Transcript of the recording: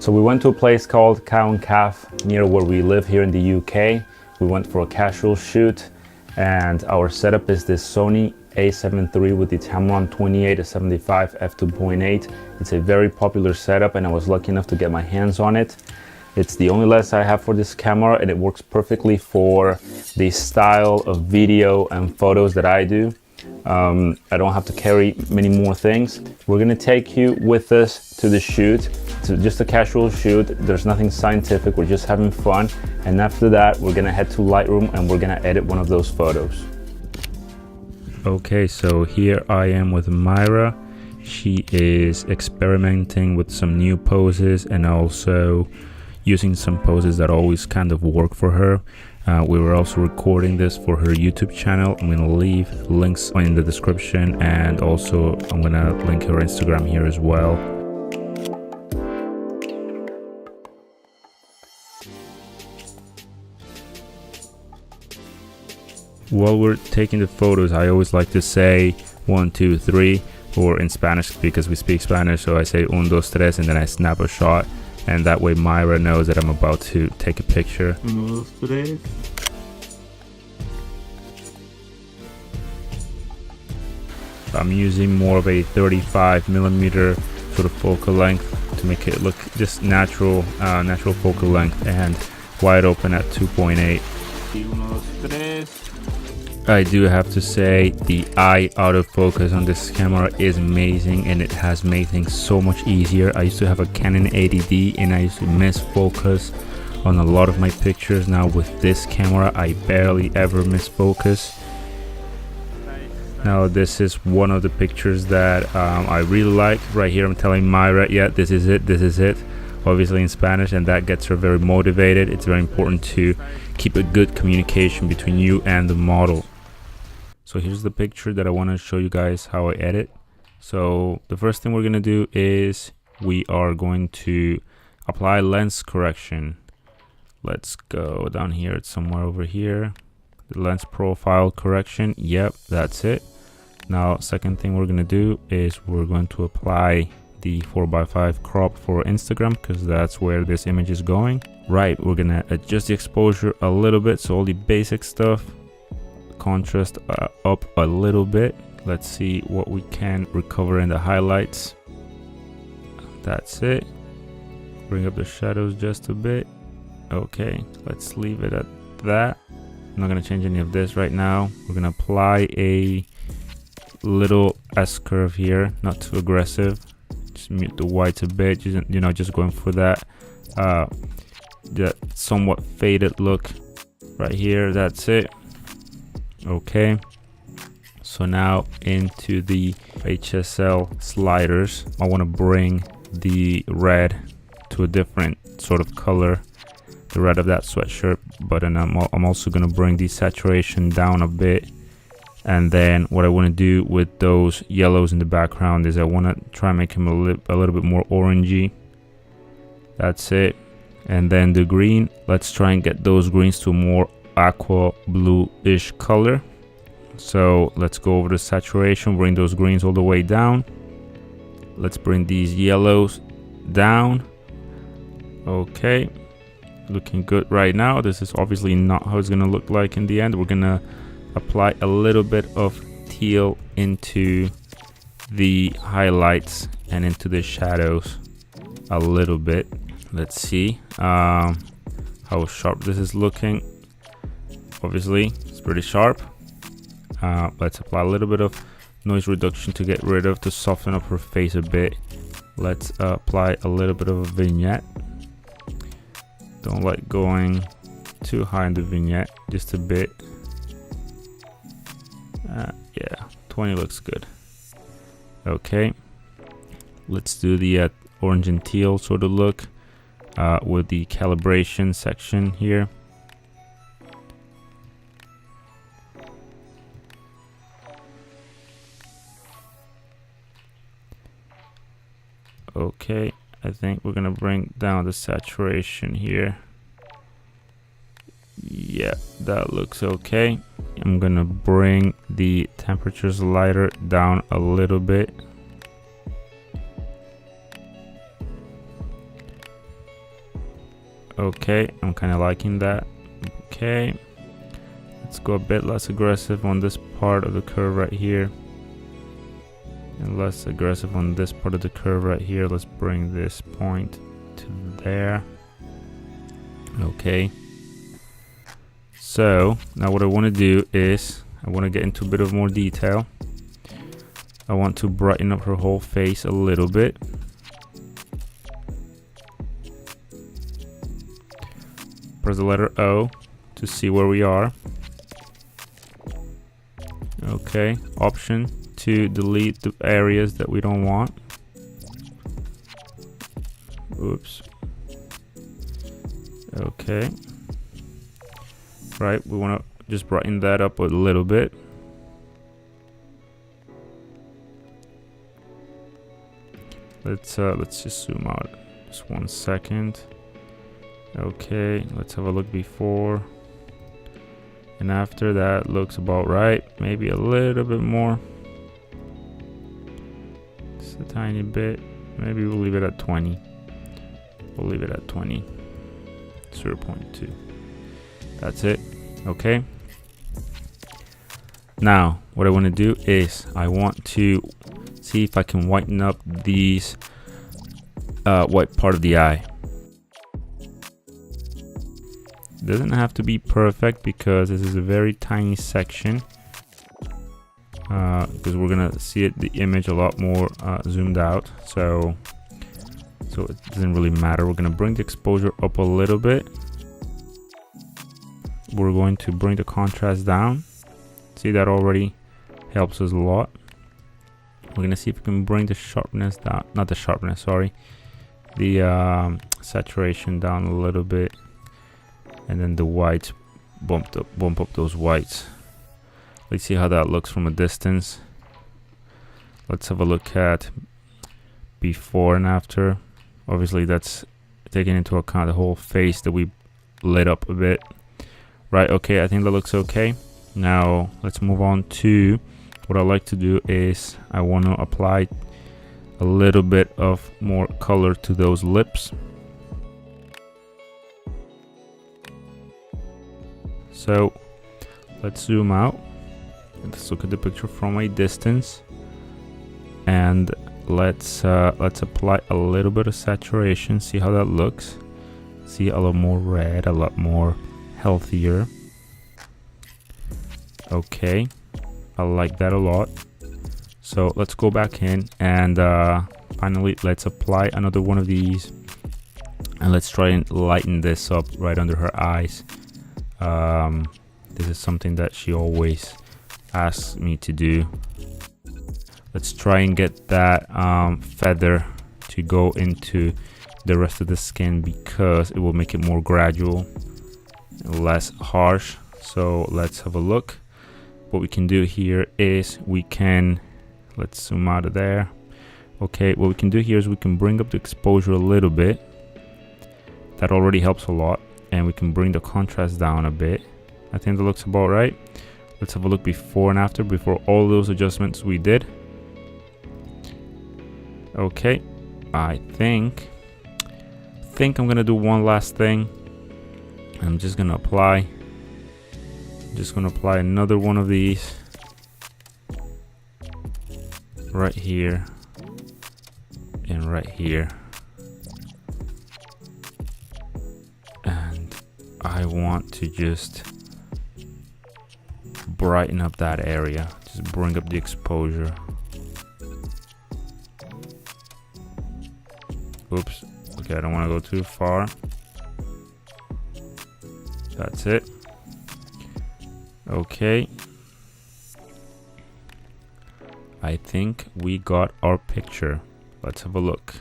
So we went to a place called Cow and Calf near where we live here in the UK. We went for a casual shoot, and our setup is this Sony A7III with the Tamron 28-75 f2.8. It's a very popular setup, and I was lucky enough to get my hands on it. It's the only lens I have for this camera, and it works perfectly for the style of video and photos that I do. I don't have to carry many more things. We're gonna take you with us to the shoot. It's just a casual shoot. There's nothing scientific. We're just having fun. And after that, we're gonna head to Lightroom and we're gonna edit one of those photos. Okay, so here I am with Mayra. She is experimenting with some new poses and also using some poses that always kind of work for her. We were also recording this for her YouTube channel. I'm gonna leave links in the description, and also I'm gonna link her Instagram here as well. While we're taking the photos, I always like to say 1, 2, 3, or in Spanish because we speak Spanish, so I say 1, 2, 3, and then I snap a shot. And that way Mayra knows that I'm about to take a picture. 1, 2, 3. I'm using more of a 35mm sort of focal length to make it look just natural focal length, and wide open at 2.8. 1, 2, 3. I do have to say the eye autofocus on this camera is amazing, and it has made things so much easier. I used to have a Canon 80D and I used to miss focus on a lot of my pictures. Now with this camera I barely ever miss focus. Now this is one of the pictures that I really like. Right here I'm telling Mayra, yeah, this is it, obviously in Spanish, and that gets her very motivated. It's very important to keep a good communication between you and the model. So here's the picture that I want to show you guys how I edit. So the first thing we're going to do is we are going to apply lens correction. Let's go down here. It's somewhere over here. The lens profile correction. Yep, that's it. Now, second thing we're going to do is we're going to apply the 4:5 crop for Instagram, because that's where this image is going. Right, we're going to adjust the exposure a little bit. So all the basic stuff. Contrast up a little bit. Let's see what we can recover in the highlights. That's it. Bring up the shadows just a bit. Okay, let's leave it at that. I'm not going to change any of this right now. We're going to apply a little S curve here, not too aggressive. Just mute the whites a bit, just going for that somewhat faded look right here. That's it. Okay, so now into the HSL sliders, I want to bring the red to a different sort of color, the red of that sweatshirt button. I'm also going to bring the saturation down a bit, and then what I want to do with those yellows in the background is I want to try and make them a little bit more orangey. That's it. And then the green, let's try and get those greens to a more aqua blue-ish color. So let's go over the saturation, bring those greens all the way down. Let's bring these yellows down. Okay, looking good right now. This is obviously not how it's gonna look like in the end. We're gonna apply a little bit of teal into the highlights and into the shadows a little bit. Let's see how sharp this is looking. Obviously it's pretty sharp. Let's apply a little bit of noise reduction to soften up her face a bit. Let's apply a little bit of a vignette. Don't like going too high in the vignette, just a bit. Yeah, 20 looks good. Okay, let's do the orange and teal sort of look with the calibration section here. Okay, I think we're gonna bring down the saturation here. Yeah, that looks okay. I'm gonna bring the temperature slider down a little bit. Okay, I'm kind of liking that. Okay, let's go a bit less aggressive on this part of the curve right here, and less aggressive on this part of the curve right here. Let's bring this point to there. Okay, so now what I want to do is I want to get into a bit of more detail. I want to brighten up her whole face a little bit. Press the letter O to see where we are. Okay, option to delete the areas that we don't want. Oops. Okay. Right, we want to just brighten that up a little bit. Let's just zoom out just 1 second. Okay, let's have a look before and after. That looks about right. Maybe a little bit more, just a tiny bit. Maybe we'll leave it at 20. We'll leave it at 20. 0.2. That's it. Okay, now what I want to do is I want to see if I can whiten up these white part of the eye. Doesn't have to be perfect because this is a very tiny section, because we're gonna see the image a lot more zoomed out, so it doesn't really matter. We're gonna bring the exposure up a little bit. We're going to bring the contrast down. See, that already helps us a lot. We're gonna see if we can bring the sharpness down, not the sharpness, sorry, the saturation down a little bit. And then the whites, bump up those whites. Let's see how that looks from a distance. Let's have a look at before and after. Obviously that's taking into account the whole face that we lit up a bit. Right, okay, I think that looks okay. Now let's move on to what I like to do is I want to apply a little bit of more color to those lips. So let's zoom out. Let's look at the picture from a distance, and let's apply a little bit of saturation. See how that looks. See, a lot more red, a lot more healthier. Okay, I like that a lot. So let's go back in and finally let's apply another one of these, and let's try and lighten this up right under her eyes. This is something that she always asks me to do. Let's try and get that feather to go into the rest of the skin, because it will make it more gradual, less harsh. So let's have a look. What we can do here is let's zoom out of there. Okay, what we can do here is we can bring up the exposure a little bit. That already helps a lot. And we can bring the contrast down a bit. I think that looks about right. Let's have a look before and after, before all those adjustments we did. Okay, I think I'm gonna do one last thing. I'm just gonna apply another one of these right here and right here. I want to just brighten up that area, just bring up the exposure. Oops, okay, I don't want to go too far. That's it. Okay, I think we got our picture. Let's have a look.